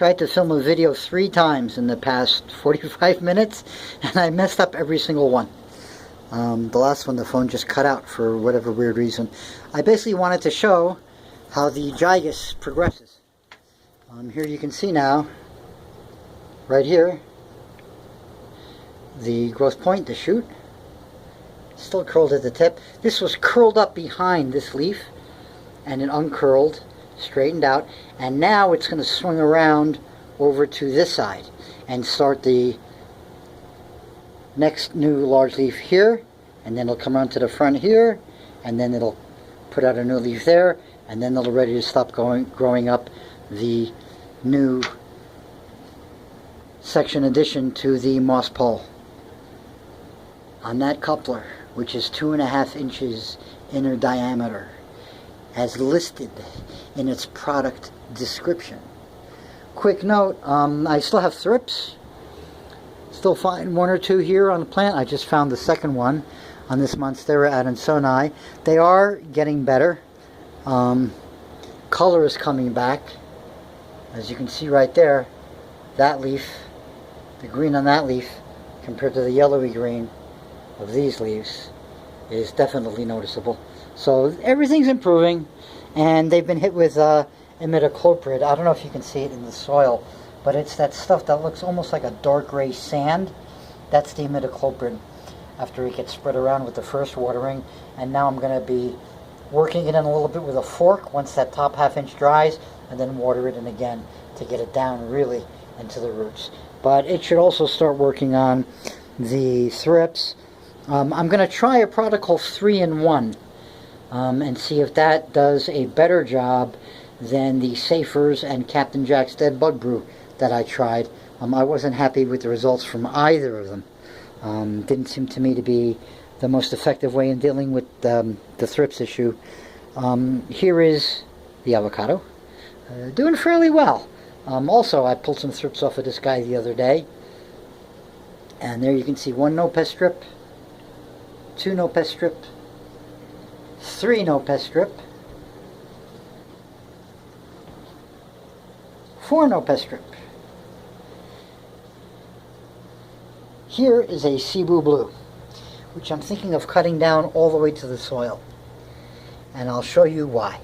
tried to film a video 3 times in the past 45 minutes, and I messed up every single one. The last one, the phone just cut out for whatever weird reason. I basically wanted to show how the gigas progresses. Here you can see now, right here, the growth point, the shoot, still curled at the tip. This was curled up behind this leaf, and it uncurled, straightened out, and now it's going to swing around over to this side and start the next new large leaf here, and then it'll come around to the front here, and then it'll put out a new leaf there, and then it'll ready to stop growing up the new section addition to the moss pole. On that coupler, which is 2.5 inches inner diameter, as listed in its product description. Quick note, I still have thrips. Still find 1 or 2 here on the plant. I just found the second one on this Monstera adansonii. They are getting better. Color is coming back. As you can see right there, that leaf, the green on that leaf compared to the yellowy green of these leaves is definitely noticeable. So everything's improving, and they've been hit with imidacloprid. I don't know if you can see it in the soil, but it's that stuff that looks almost like a dark gray sand. That's the imidacloprid after it gets spread around with the first watering. And now I'm going to be working it in a little bit with a fork once that top ½ inch dries, and then water it in again to get it down really into the roots. But it should also start working on the thrips. I'm going to try a product called 3-in-1 and see if that does a better job than the Safers and Captain Jack's Dead Bug Brew that I tried. I wasn't happy with the results from either of them. Didn't seem to me to be the most effective way in dealing with the thrips issue. Here is the avocado, doing fairly well. Also, I pulled some thrips off of this guy the other day, and there you can see 1 no-pest strip, 2 no-pest strip, 3 no-pest strip, 4 no-pest strip. Here is a Cebu Blue, which I'm thinking of cutting down all the way to the soil, and I'll show you why.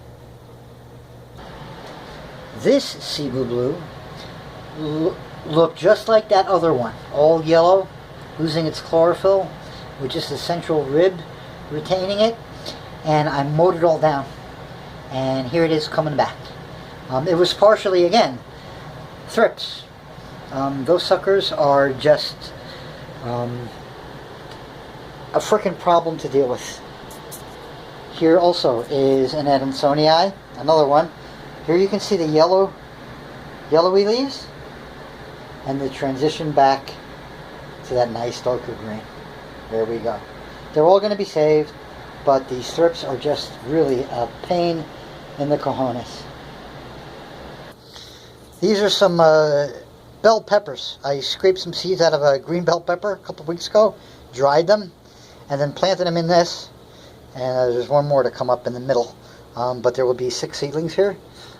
This Cebu Blue looked just like that other one, all yellow, losing its chlorophyll, with just the central rib retaining it, and I mowed it all down, and here it is coming back. It was partially, again, thrips. Those suckers are just a frickin' problem to deal with. Here also is an adansonii, another one. Here you can see the yellowy leaves, and the transition back to that nice darker green. There we go. They're all going to be saved, but these thrips are just really a pain in the cojones. These are some bell peppers. I scraped some seeds out of a green bell pepper a couple of weeks ago, dried them, and then planted them in this. And there's 1 more to come up in the middle. But there will be 6 seedlings here.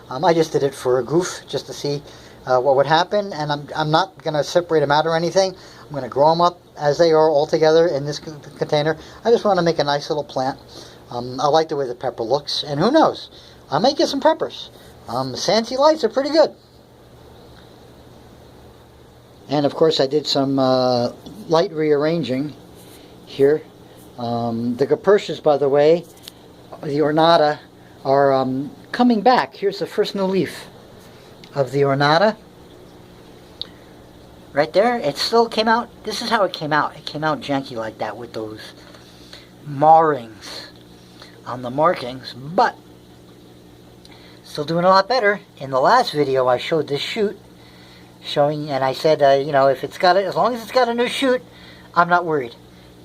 I just did it for a goof, just to see what would happen. And I'm not going to separate them out or anything. I'm going to grow them up as they are all together in this container. I just want to make a nice little plant. I like the way the pepper looks. And who knows? I might get some peppers. Santy lights are pretty good. And of course I did some light rearranging here. The Gapertias, by the way, the ornata, are coming back. Here's the first new leaf of the ornata. Right there, it still came out. This is how it came out. It came out janky like that with those marrings on the markings, but still doing a lot better. In the last video I showed this shoot showing, and I said, you know, if it's got it, as long as it's got a new shoot, I'm not worried.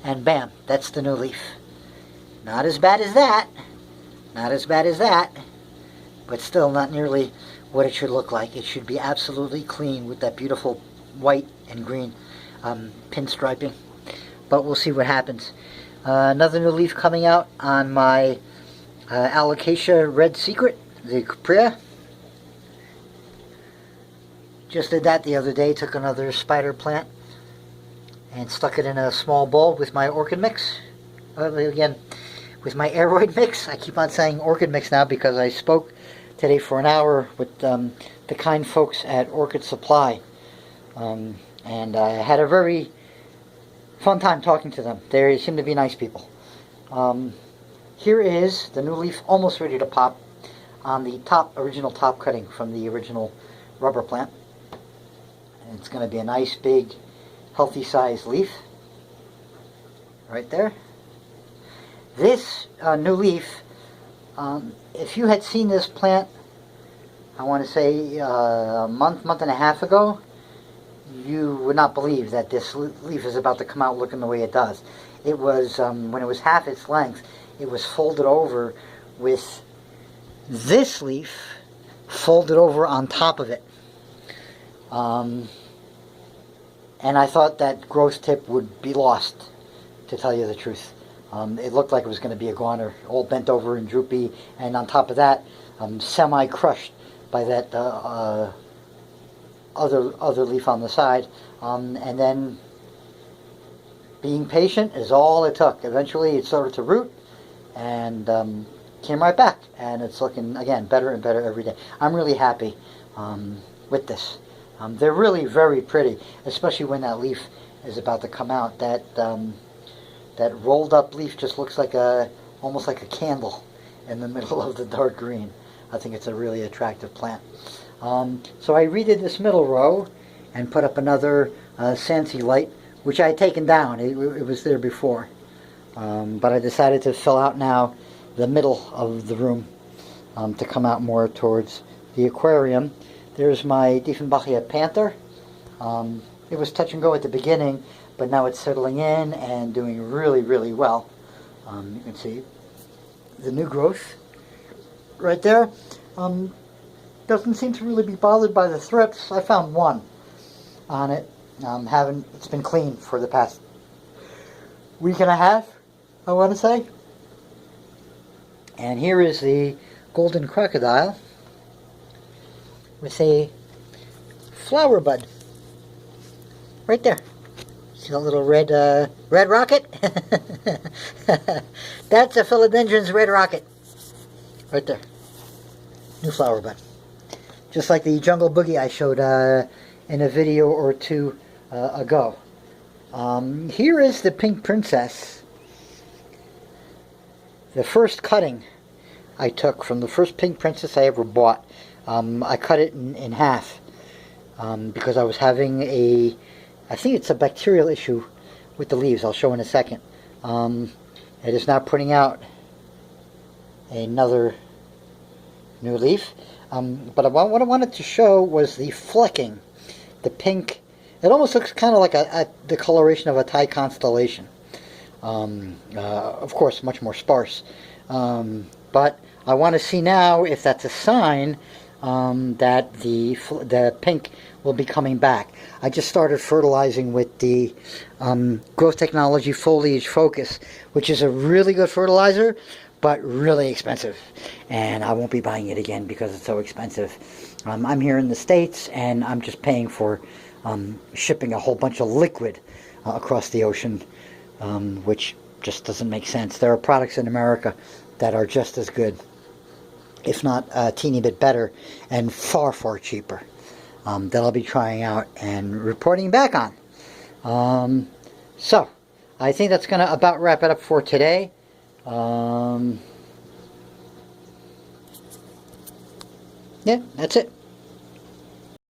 And bam, that's the new leaf. Not as bad as that. Not as bad as that. But still not nearly what it should look like. It should be absolutely clean with that beautiful white and green pinstriping. But we'll see what happens. Another new leaf coming out on my Alocasia Red Secret, the Capria. Just did that the other day. Took another spider plant and stuck it in a small bowl with my orchid mix. Again, with my aeroid mix. I keep on saying orchid mix now because I spoke today for an hour with the kind folks at Orchid Supply. And I had a very fun time talking to them. They seem to be nice people. Here is the new leaf almost ready to pop on the original top cutting from the original rubber plant. And it's going to be a nice big healthy sized leaf right there. This new leaf, if you had seen this plant, I want to say a month and a half ago, you would not believe that this leaf is about to come out looking the way it does. It was, when it was half its length, it was folded over with this leaf folded over on top of it. And I thought that growth tip would be lost, to tell you the truth. It looked like it was going to be a goner, all bent over and droopy, and on top of that, semi-crushed by that other leaf on the side. And then being patient is all it took. Eventually it started to root and came right back, and it's looking, again, better and better every day. I'm really happy with this. They're really very pretty, especially when that leaf is about to come out. That rolled up leaf just looks like almost like a candle in the middle of the dark green. I think it's a really attractive plant. So I redid this middle row and put up another Sansi light, which I had taken down. It was there before. But I decided to fill out now the middle of the room to come out more towards the aquarium. There's my Diefenbachia panther. It was touch and go at the beginning, but now it's settling in and doing really, really well. You can see the new growth right there. Doesn't seem to really be bothered by the thrips. I found one on it. It's been clean for the past week and a half, I want to say. And here is the golden crocodile with a flower bud right there. See that little red rocket? That's a philodendron's red rocket right there. New flower bud. Just like the jungle boogie I showed in a video or two ago. Here is the pink princess. The first cutting I took from the first pink princess I ever bought. I cut it in half because I was having I think it's a bacterial issue with the leaves. I'll show in a second. It is now putting out another new leaf. But what I wanted to show was the flecking. The pink. It almost looks kind of like the coloration of a Thai constellation. Of course, much more sparse. But I want to see now if that's a sign that the pink will be coming back. I just started fertilizing with the Growth Technology Foliage Focus, which is a really good fertilizer, but really expensive. And I won't be buying it again because it's so expensive. I'm here in the States, and I'm just paying for shipping a whole bunch of liquid across the ocean, which just doesn't make sense. There are products in America that are just as good, if not a teeny bit better, and far, far cheaper, that I'll be trying out and reporting back on. So, I think that's going to about wrap it up for today. Yeah, that's it.